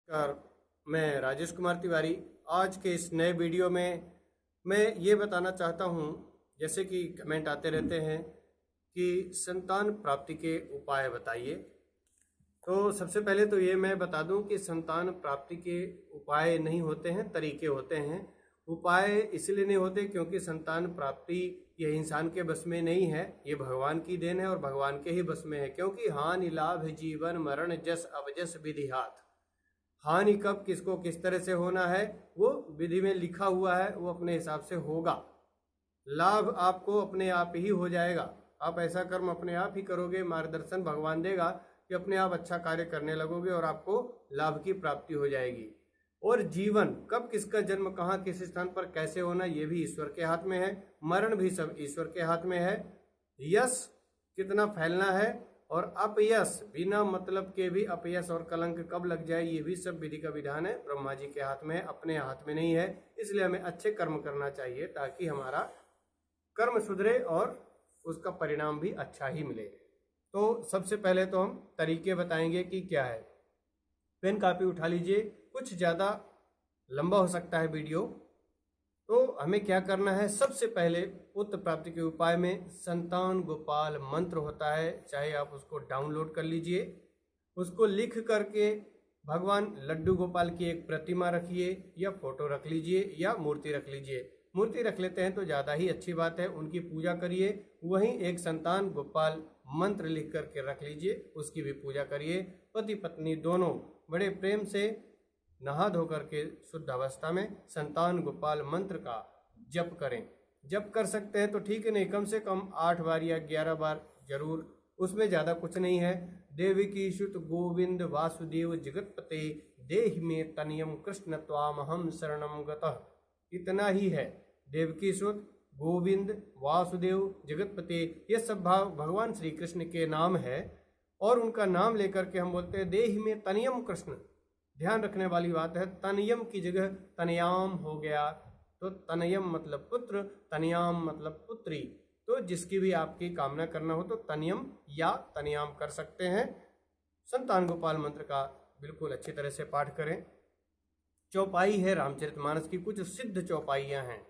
नमस्कार। मैं राजेश कुमार तिवारी। आज के इस नए वीडियो में मैं ये बताना चाहता हूँ, जैसे कि कमेंट आते रहते हैं कि संतान प्राप्ति के उपाय बताइए। तो सबसे पहले तो ये मैं बता दूं कि संतान प्राप्ति के उपाय नहीं होते हैं, तरीके होते हैं। उपाय इसलिए नहीं होते क्योंकि संतान प्राप्ति ये इंसान के बस में नहीं है, ये भगवान की देन है और भगवान के ही बस में है। क्योंकि हानि लाभ जीवन मरण जस अवजस विधि हाथ। हानि कब किसको किस तरह से होना है वो विधि में लिखा हुआ है, वो अपने हिसाब से होगा। लाभ आपको अपने आप ही हो जाएगा। आप ऐसा कर्म अपने आप ही करोगे, मार्गदर्शन भगवान देगा कि अपने आप अच्छा कार्य करने लगोगे और आपको लाभ की प्राप्ति हो जाएगी। और जीवन कब किसका जन्म कहाँ किस स्थान पर कैसे होना ये भी ईश्वर के हाथ में है। मरण भी सब ईश्वर के हाथ में है। यश कितना फैलना है और अपयश बिना मतलब के भी अपयश और कलंक कब लग जाए ये भी सब विधि का विधान है, ब्रह्मा जी के हाथ में है, अपने हाथ में नहीं है। इसलिए हमें अच्छे कर्म करना चाहिए ताकि हमारा कर्म सुधरे और उसका परिणाम भी अच्छा ही मिले। तो सबसे पहले तो हम तरीके बताएंगे कि क्या है। पेन कापी उठा लीजिए, कुछ ज़्यादा लंबा हो सकता है वीडियो। तो हमें क्या करना है, सबसे पहले पुत्र प्राप्ति के उपाय में संतान गोपाल मंत्र होता है, चाहे आप उसको डाउनलोड कर लीजिए, उसको लिख करके भगवान लड्डू गोपाल की एक प्रतिमा रखिए या फोटो रख लीजिए या मूर्ति रख लीजिए। मूर्ति रख लेते हैं तो ज़्यादा ही अच्छी बात है, उनकी पूजा करिए। वहीं एक संतान गोपाल मंत्र लिख करके रख लीजिए, उसकी भी पूजा करिए। पति पत्नी दोनों बड़े प्रेम से नहा धो करके शुद्ध अवस्था में संतान गोपाल मंत्र का जप करें। जप कर सकते हैं तो ठीक है, नहीं कम से कम 8 बार या 11 बार जरूर, उसमें ज़्यादा कुछ नहीं है। देवकी सुत गोविंद वासुदेव जगतपते देहि में तनयम कृष्ण त्वामहम शरणम गतः, इतना ही है। देवकी सुत गोविंद वासुदेव जगतपते ये सब भगवान श्री कृष्ण के नाम है और उनका नाम लेकर के हम बोलते हैं देहि में तनयम कृष्ण। ध्यान रखने वाली बात है, तनयम की जगह तनयाम हो गया। तो तनयम मतलब पुत्र, तनयाम मतलब पुत्री। तो जिसकी भी आपकी कामना करना हो तो तनयम या तनयाम कर सकते हैं। संतान गोपाल मंत्र का बिल्कुल अच्छी तरह से पाठ करें। चौपाई है रामचरितमानस की, कुछ सिद्ध चौपाइयां हैं।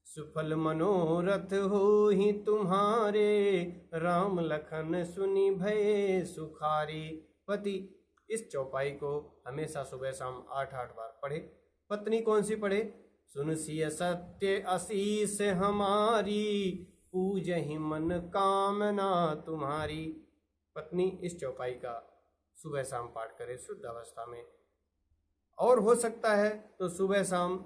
सुफल मनोरथ हो ही तुम्हारे, राम लखन सुनि भय सुखारी। पति इस चौपाई को हमेशा सुबह शाम 8-8 बार पढ़े। पत्नी कौन सी पढ़े, सुन सिय सत्य आशीष हमारी, पूजहि मन कामना तुम्हारी। पत्नी इस चौपाई का सुबह शाम पाठ करे शुद्ध अवस्था में। और हो सकता है तो सुबह शाम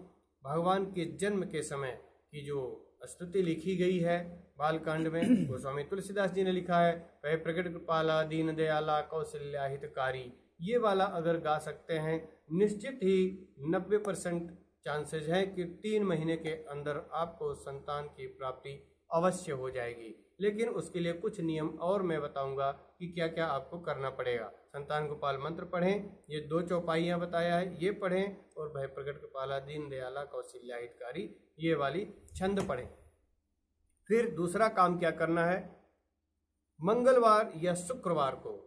भगवान के जन्म के समय की जो स्तुति लिखी गई है बालकांड में, गोस्वामी तुलसीदास जी ने लिखा है, वह प्रकट कृपाला दीन दयाला कौशल्या हितकारी, ये वाला अगर गा सकते हैं निश्चित ही 90% चांसेस है कि 3 महीने के अंदर आपको संतान की प्राप्ति अवश्य हो जाएगी। लेकिन उसके लिए कुछ नियम और मैं बताऊंगा कि क्या क्या आपको करना पड़ेगा। संतान गोपाल मंत्र पढ़ें, ये 2 चौपाइयाँ बताया है ये पढ़ें, और भय प्रकट कृपाला दीन दयाला कौशल्या हितकारी ये वाली छंद पढ़ें। फिर दूसरा काम क्या करना है, मंगलवार या शुक्रवार को,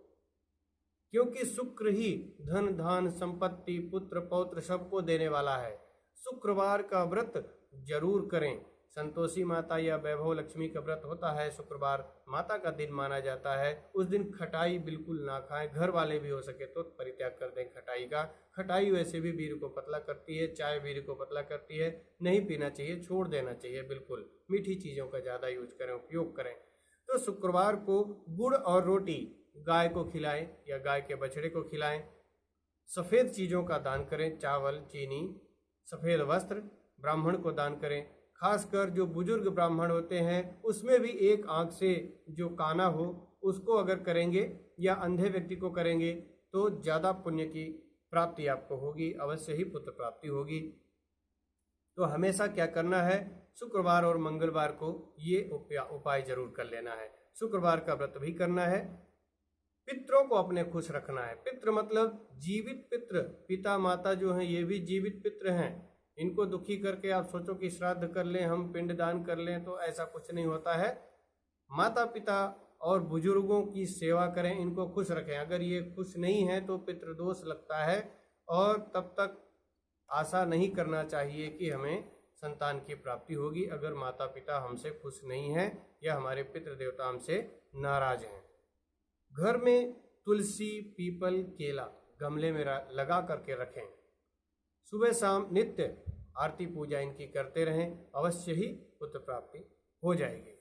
क्योंकि शुक्र ही धन धान संपत्ति पुत्र पौत्र सबको देने वाला है, शुक्रवार का व्रत जरूर करें। संतोषी माता या वैभव लक्ष्मी का व्रत होता है, शुक्रवार माता का दिन माना जाता है। उस दिन खटाई बिल्कुल ना खाएं, घर वाले भी हो सके तो परित्याग कर दें खटाई का। खटाई वैसे भी वीर को पतला करती है, चाय वीर को पतला करती है, नहीं पीना चाहिए, छोड़ देना चाहिए बिल्कुल। मीठी चीज़ों का ज़्यादा यूज करें, उपयोग करें। तो शुक्रवार को गुड़ और रोटी गाय को खिलाएं या गाय के बछड़े को खिलाएं। सफ़ेद चीज़ों का दान करें, चावल चीनी, सफ़ेद वस्त्र ब्राह्मण को दान करें। खासकर जो बुजुर्ग ब्राह्मण होते हैं उसमें भी एक आंख से जो काना हो उसको अगर करेंगे या अंधे व्यक्ति को करेंगे तो ज़्यादा पुण्य की प्राप्ति आपको होगी, अवश्य ही पुत्र प्राप्ति होगी। तो हमेशा क्या करना है, शुक्रवार और मंगलवार को ये उपाय जरूर कर लेना है। शुक्रवार का व्रत भी करना है। पितरों को अपने खुश रखना है। पितृ मतलब जीवित पितृ, पिता माता जो हैं ये भी जीवित पितृ हैं। इनको दुखी करके आप सोचो कि श्राद्ध कर लें, हम पिंडदान कर लें, तो ऐसा कुछ नहीं होता है। माता पिता और बुजुर्गों की सेवा करें, इनको खुश रखें। अगर ये खुश नहीं है तो पितृदोष लगता है और तब तक आशा नहीं करना चाहिए कि हमें संतान की प्राप्ति होगी अगर माता पिता हमसे खुश नहीं हैं या हमारे पितृ देवता हमसे नाराज हैं। घर में तुलसी, पीपल, केला गमले में लगा करके रखें। सुबह शाम नित्य आरती पूजा इनकी करते रहें, अवश्य ही पुत्र प्राप्ति हो जाएगी।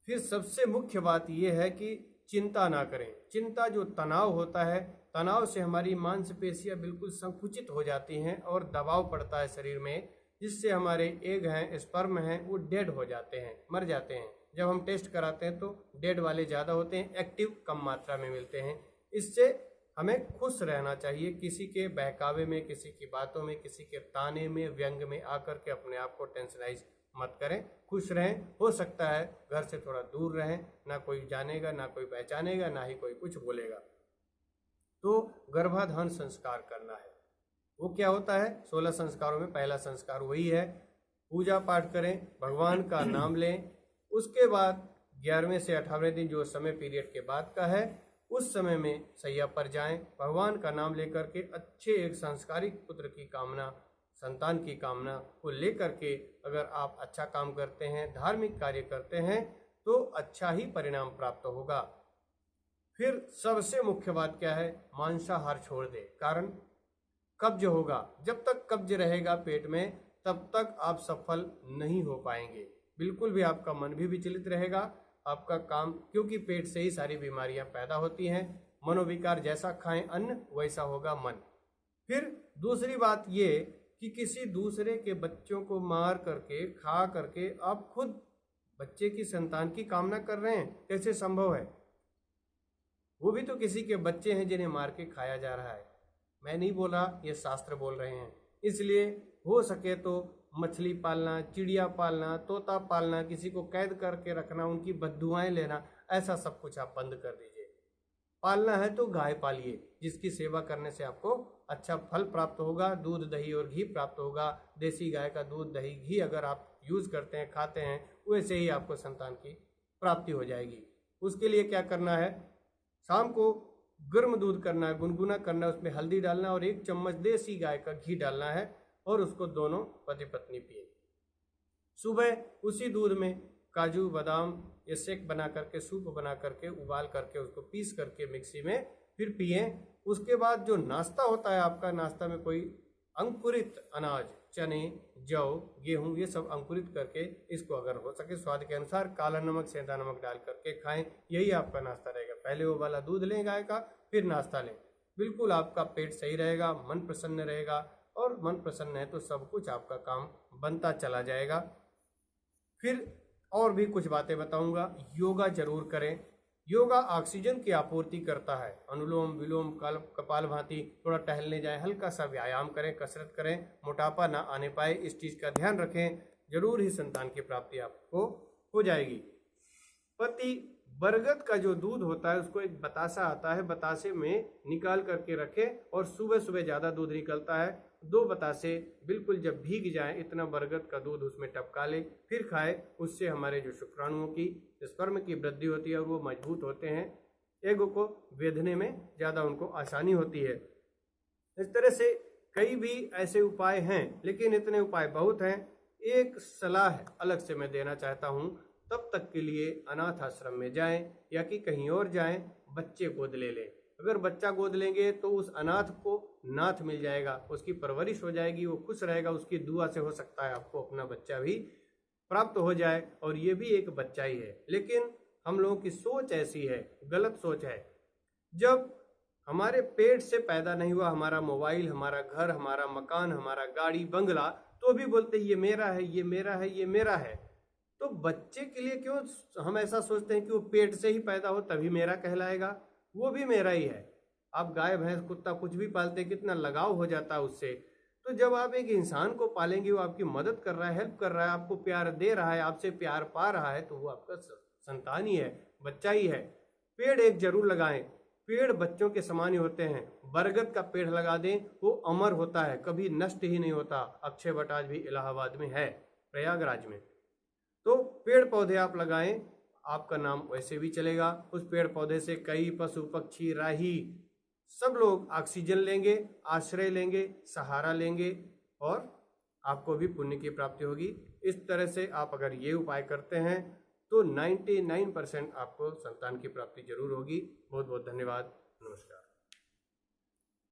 फिर सबसे मुख्य बात यह है कि चिंता ना करें। चिंता जो तनाव होता है, तनाव से हमारी मांसपेशियां बिल्कुल संकुचित हो जाती हैं और दबाव पड़ता है शरीर में, जिससे हमारे एग हैं, स्पर्म हैं, वो डेड हो जाते हैं, मर जाते हैं। जब हम टेस्ट कराते हैं तो डेड वाले ज़्यादा होते हैं, एक्टिव कम मात्रा में मिलते हैं। इससे हमें खुश रहना चाहिए, किसी के बहकावे में, किसी की बातों में, किसी के ताने में, व्यंग में आकर के अपने आप को टेंशनाइज मत करें, खुश रहें। हो सकता है घर से थोड़ा दूर रहें, ना कोई जानेगा, ना कोई पहचानेगा, ना ही कोई कुछ बोलेगा। तो गर्भाधान संस्कार करना है। वो क्या होता है? 16 संस्कारों में पहला संस्कार वही है। पूजा पाठ करें, भगवान का नाम लें। उसके बाद 11वें से 18वें दिन जो समय पीरियड के बाद का है, उस समय में सैया पर जाएं, भगवान का नाम लेकर के अच्छे एक संस्कारिक पुत्र की कामना, संतान की कामना को लेकर के अगर आप अच्छा काम करते हैं, धार्मिक कार्य करते हैं, तो अच्छा ही परिणाम प्राप्त होगा। फिर सबसे मुख्य बात क्या है? मांसाहार छोड़ दे। कारण कब्ज होगा। जब तक कब्ज रहेगा पेट में, तब तक आप सफल नहीं हो पाएंगे। बिल्कुल भी आपका मन भी विचलित रहेगा, आपका काम, क्योंकि पेट से ही सारी बीमारियां पैदा होती हैं। मनोविकार, जैसा खाएं अन्न वैसा होगा मन। फिर दूसरी बात ये कि किसी दूसरे के बच्चों को मार करके, खा करके आप खुद बच्चे की, संतान की कामना कर रहे हैं, कैसे संभव है? वो भी तो किसी के बच्चे हैं जिन्हें मार के खाया जा रहा है। मैं नहीं बोला, ये शास्त्र बोल रहे हैं। इसलिए हो सके तो मछली पालना, चिड़िया पालना, तोता पालना, किसी को कैद करके रखना, उनकी बद्दुआएं लेना, ऐसा सब कुछ आप बंद कर दीजिए। पालना है तो गाय पालिए, जिसकी सेवा करने से आपको अच्छा फल प्राप्त होगा, दूध, दही और घी प्राप्त होगा। देसी गाय का दूध, दही, घी अगर आप यूज करते हैं, खाते हैं, वैसे ही आपको संतान की प्राप्ति हो जाएगी। उसके लिए क्या करना है? शाम को गर्म दूध करना है, गुनगुना करना है, उसमें हल्दी डालना और 1 चम्मच देसी गाय का घी डालना है और उसको दोनों पति पत्नी पिए। सुबह उसी दूध में काजू, बादाम ये शेक बना करके, सूप बना करके, उबाल करके, उसको पीस करके मिक्सी में फिर पिए। उसके बाद जो नाश्ता होता है आपका, नाश्ता में कोई अंकुरित अनाज, चने, जौ, गेहूं, ये सब अंकुरित करके, इसको अगर हो सके स्वाद के अनुसार काला नमक, सेंधा नमक डाल करके खाएं। यही आपका नाश्ता रहेगा। पहले वो वाला दूध लें गाय का, फिर नाश्ता लें। बिल्कुल आपका पेट सही रहेगा, मन प्रसन्न रहेगा, और मन प्रसन्न है तो सब कुछ आपका काम बनता चला जाएगा। फिर और भी कुछ बातें बताऊंगा। योगा जरूर करें। योगा ऑक्सीजन की आपूर्ति करता है। अनुलोम विलोम, कपालभाति, थोड़ा टहलने जाएं, हल्का सा व्यायाम करें, कसरत करें, मोटापा ना आने पाए, इस चीज का ध्यान रखें। जरूर ही संतान की प्राप्ति आपको हो जाएगी। पति बरगद का जो दूध होता है, उसको एक बतासा आता है, बतासे में निकाल करके रखें, और सुबह सुबह ज्यादा दूध निकलता है, 2 बतासे बिल्कुल जब भीग जाए, इतना बरगद का दूध उसमें टपका ले, फिर खाए। उससे हमारे जो शुक्राणुओं की, स्पर्म की वृद्धि होती है और वो मजबूत होते हैं। एग को वेधने में ज्यादा उनको आसानी होती है। इस तरह से कई भी ऐसे उपाय हैं, लेकिन इतने उपाय बहुत हैं। एक सलाह अलग से मैं देना चाहता हूँ, तब तक के लिए अनाथ आश्रम में जाएं या कि कहीं और जाएं, बच्चे गोद ले लें। अगर बच्चा गोद लेंगे तो उस अनाथ को नाथ मिल जाएगा, उसकी परवरिश हो जाएगी, वो खुश रहेगा। उसकी दुआ से हो सकता है आपको अपना बच्चा भी प्राप्त हो जाए, और ये भी एक बच्चा ही है। लेकिन हम लोगों की सोच ऐसी है, गलत सोच है। जब हमारे पेट से पैदा नहीं हुआ हमारा मोबाइल, हमारा घर, हमारा मकान, हमारा गाड़ी, बंगला, तो भी बोलते ये मेरा है, ये मेरा है, ये मेरा है। तो बच्चे के लिए क्यों हम ऐसा सोचते हैं कि वो पेट से ही पैदा हो तभी मेरा कहलाएगा? वो भी मेरा ही है। आप गाय, भैंस, कुत्ता कुछ भी पालते, कितना लगाव हो जाता है उससे। तो जब आप एक इंसान को पालेंगे, वो आपकी मदद कर रहा है, हेल्प कर रहा है, आपको प्यार दे रहा है, आपसे प्यार पा रहा है, तो वो आपका संतान ही है, बच्चा ही है। पेड़ एक जरूर लगाएं। पेड़ बच्चों के समान ही होते हैं। बरगद का पेड़ लगा दें, वो अमर होता है, कभी नष्ट ही नहीं होता। अक्षय वट आज भी इलाहाबाद में है, प्रयागराज में। तो पेड़ पौधे आप लगाएं, आपका नाम वैसे भी चलेगा। उस पेड़ पौधे से कई पशु, पक्षी, राही सब लोग ऑक्सीजन लेंगे, आश्रय लेंगे, सहारा लेंगे और आपको भी पुण्य की प्राप्ति होगी। इस तरह से आप अगर ये उपाय करते हैं तो 99% आपको संतान की प्राप्ति जरूर होगी। बहुत बहुत धन्यवाद। नमस्कार।